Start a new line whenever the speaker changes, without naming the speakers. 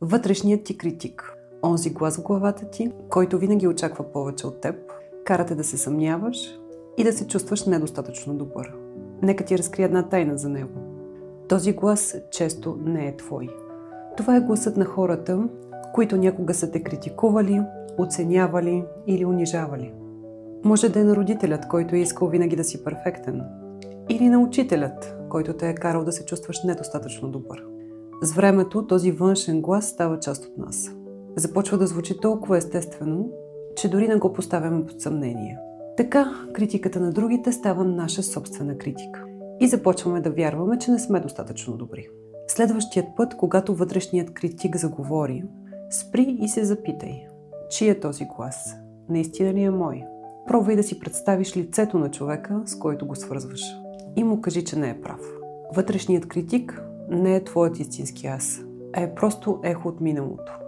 Вътрешният ти критик. Онзи глас в главата ти, който винаги очаква повече от теб, кара те да се съмняваш и да се чувстваш недостатъчно добър. Нека ти разкрия една тайна за него. Този глас често не е твой. Това е гласът на хората, които някога са те критикували, оценявали или унижавали. Може да е на родителят, който е искал винаги да си перфектен. Или на учителят, който те е карал да се чувстваш недостатъчно добър. С времето този външен глас става част от нас. Започва да звучи толкова естествено, че дори не го поставяме под съмнение. Така критиката на другите става наша собствена критика. И започваме да вярваме, че не сме достатъчно добри. Следващият път, когато вътрешният критик заговори, спри и се запитай. Чий е този глас? Наистина ли е мой? Пробвай да си представиш лицето на човека, с който го свързваш. И му кажи, че не е прав. Вътрешният критик не е твоят истински аз, а е просто ехо от миналото.